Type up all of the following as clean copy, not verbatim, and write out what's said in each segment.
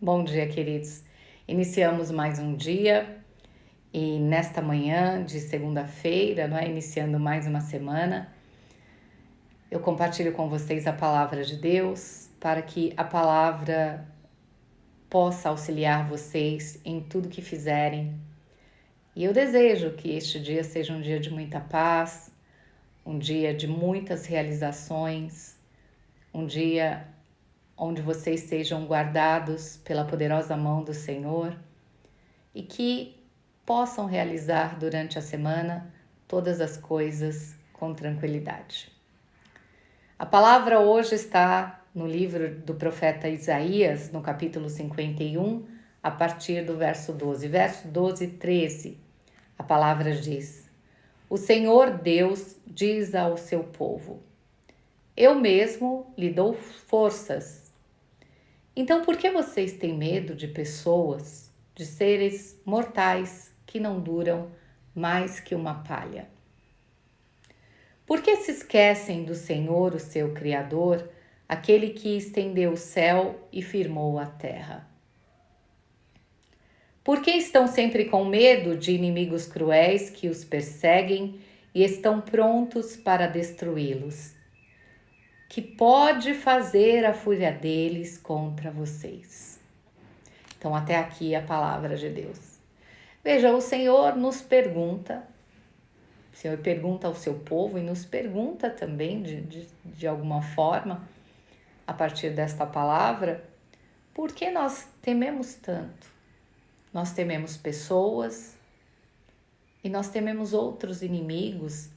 Bom dia, queridos. Iniciamos mais um dia e nesta manhã de segunda-feira, iniciando mais uma semana, eu compartilho com vocês a palavra de Deus para que a palavra possa auxiliar vocês em tudo que fizerem. E eu desejo que este dia seja um dia de muita paz, um dia de muitas realizações, um dia onde vocês sejam guardados pela poderosa mão do Senhor e que possam realizar durante a semana todas as coisas com tranquilidade. A palavra hoje está no livro do profeta Isaías, no capítulo 51, a partir do verso 12. Verso 12 e 13, a palavra diz: O Senhor Deus diz ao seu povo: Eu mesmo lhe dou forças. Então, por que vocês têm medo de pessoas, de seres mortais que não duram mais que uma palha? Por que se esquecem do Senhor, o seu Criador, aquele que estendeu o céu e firmou a terra? Por que estão sempre com medo de inimigos cruéis que os perseguem e estão prontos para destruí-los? Que pode fazer a fúria deles contra vocês? Então, até aqui a palavra de Deus. Veja, o Senhor nos pergunta, o Senhor pergunta ao seu povo e nos pergunta também, de alguma forma, a partir desta palavra, por que nós tememos tanto? Nós tememos pessoas e nós tememos outros inimigos,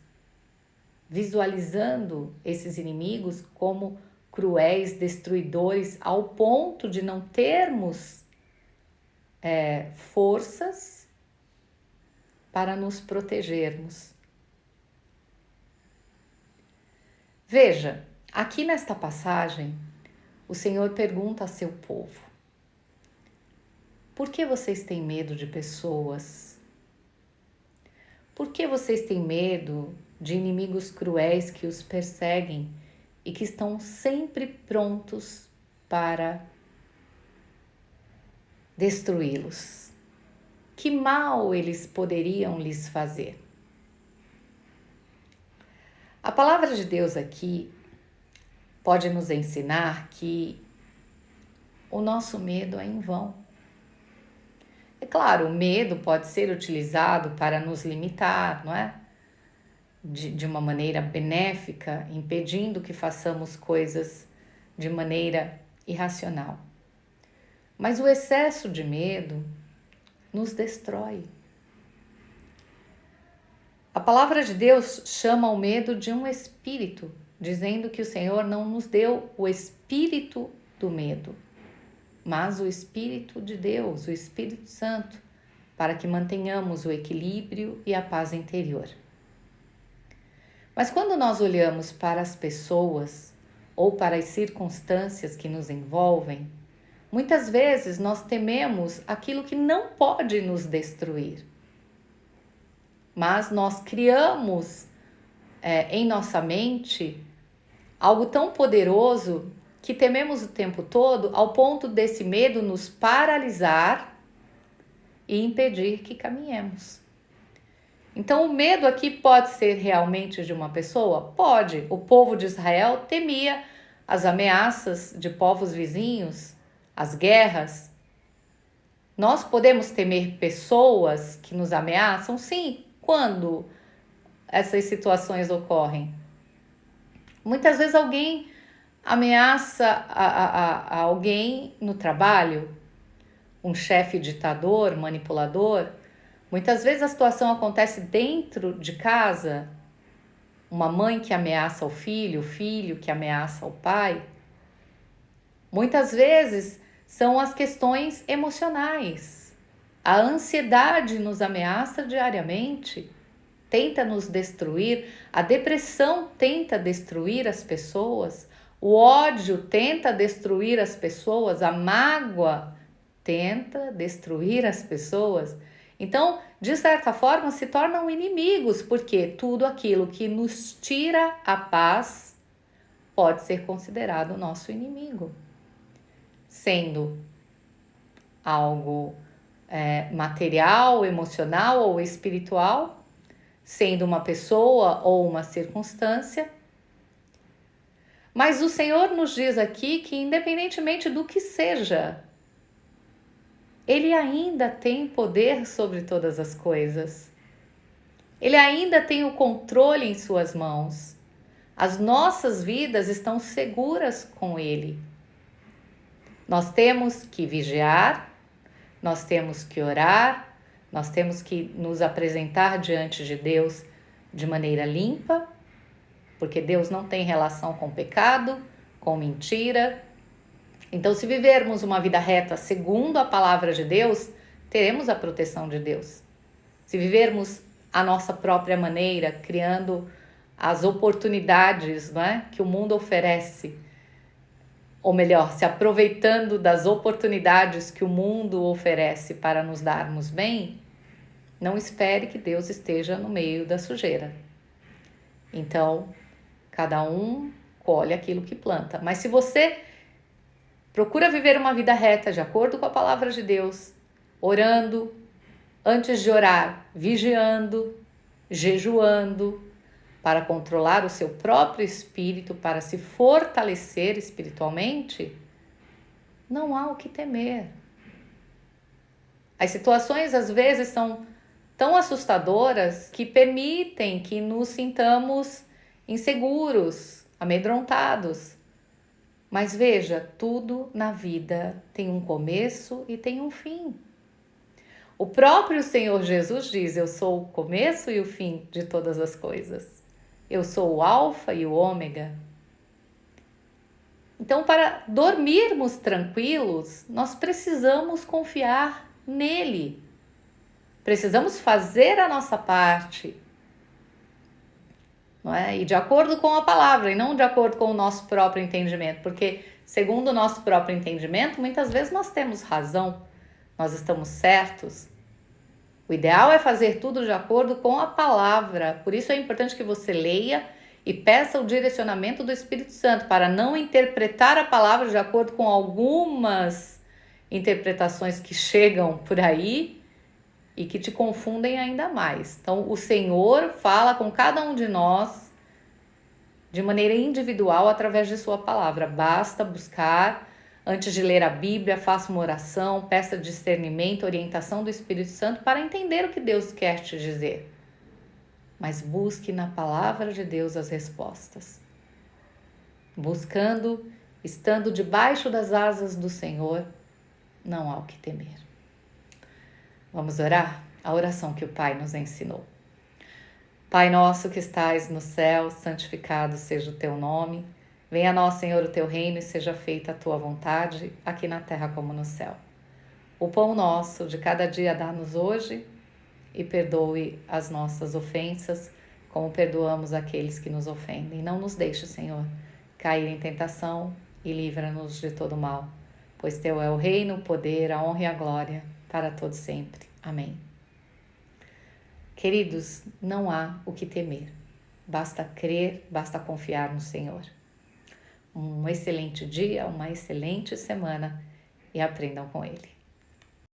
visualizando esses inimigos como cruéis, destruidores, ao ponto de não termos forças para nos protegermos. Veja, aqui nesta passagem, o Senhor pergunta a seu povo: por que vocês têm medo de pessoas? Por que vocês têm medo de inimigos cruéis que os perseguem e que estão sempre prontos para destruí-los? Que mal eles poderiam lhes fazer? A palavra de Deus aqui pode nos ensinar que o nosso medo é em vão. É claro, o medo pode ser utilizado para nos limitar, não é? De uma maneira benéfica, impedindo que façamos coisas de maneira irracional. Mas o excesso de medo nos destrói. A palavra de Deus chama o medo de um espírito, dizendo que o Senhor não nos deu o espírito do medo, mas o Espírito de Deus, o Espírito Santo, para que mantenhamos o equilíbrio e a paz interior. Mas quando nós olhamos para as pessoas ou para as circunstâncias que nos envolvem, muitas vezes nós tememos aquilo que não pode nos destruir. Mas nós criamos em nossa mente algo tão poderoso que tememos o tempo todo, ao ponto desse medo nos paralisar e impedir que caminhemos. Então, o medo aqui pode ser realmente de uma pessoa? Pode. O povo de Israel temia as ameaças de povos vizinhos, as guerras. Nós podemos temer pessoas que nos ameaçam? Sim. Quando essas situações ocorrem? Muitas vezes alguém ameaça a alguém no trabalho, um chefe ditador, manipulador. Muitas vezes a situação acontece dentro de casa, uma mãe que ameaça o filho que ameaça o pai. Muitas vezes são as questões emocionais. A ansiedade nos ameaça diariamente, tenta nos destruir, a depressão tenta destruir as pessoas, o ódio tenta destruir as pessoas, a mágoa tenta destruir as pessoas. Então, de certa forma, se tornam inimigos, porque tudo aquilo que nos tira a paz pode ser considerado nosso inimigo. Sendo algo material, emocional ou espiritual, sendo uma pessoa ou uma circunstância. Mas o Senhor nos diz aqui que, independentemente do que seja, Ele ainda tem poder sobre todas as coisas. Ele ainda tem o controle em suas mãos. As nossas vidas estão seguras com Ele. Nós temos que vigiar, nós temos que orar, nós temos que nos apresentar diante de Deus de maneira limpa, porque Deus não tem relação com pecado, com mentira. Então, se vivermos uma vida reta segundo a palavra de Deus, teremos a proteção de Deus. Se vivermos a nossa própria maneira, criando as oportunidades, que o mundo oferece, ou melhor, se aproveitando das oportunidades que o mundo oferece para nos darmos bem, não espere que Deus esteja no meio da sujeira. Então, cada um colhe aquilo que planta. Mas se você procura viver uma vida reta de acordo com a palavra de Deus, orando, antes de orar, vigiando, jejuando, para controlar o seu próprio espírito, para se fortalecer espiritualmente, não há o que temer. As situações às vezes são tão assustadoras que permitem que nos sintamos inseguros, amedrontados. Mas veja, tudo na vida tem um começo e tem um fim. O próprio Senhor Jesus diz: eu sou o começo e o fim de todas as coisas. Eu sou o alfa e o ômega. Então, para dormirmos tranquilos, nós precisamos confiar nele. Precisamos fazer a nossa parte, não é? E de acordo com a palavra, e não de acordo com o nosso próprio entendimento, porque segundo o nosso próprio entendimento, muitas vezes nós temos razão, nós estamos certos. O ideal é fazer tudo de acordo com a palavra. Por isso é importante que você leia e peça o direcionamento do Espírito Santo para não interpretar a palavra de acordo com algumas interpretações que chegam por aí e que te confundem ainda mais. Então, o Senhor fala com cada um de nós de maneira individual através de sua palavra. Basta buscar. Antes de ler a Bíblia, faça uma oração, peça discernimento, orientação do Espírito Santo para entender o que Deus quer te dizer. Mas busque na palavra de Deus as respostas. Buscando, estando debaixo das asas do Senhor, não há o que temer. Vamos orar? A oração que o Pai nos ensinou. Pai nosso que estais no céu, santificado seja o teu nome. Venha a nós, Senhor, o teu reino e seja feita a tua vontade, aqui na terra como no céu. O pão nosso de cada dia dá-nos hoje e perdoe as nossas ofensas, como perdoamos aqueles que nos ofendem. Não nos deixe, Senhor, cair em tentação e livra-nos de todo mal, pois teu é o reino, o poder, a honra e a glória, para todos sempre. Amém. Queridos, não há o que temer. Basta crer, basta confiar no Senhor. Um excelente dia, uma excelente semana e aprendam com Ele.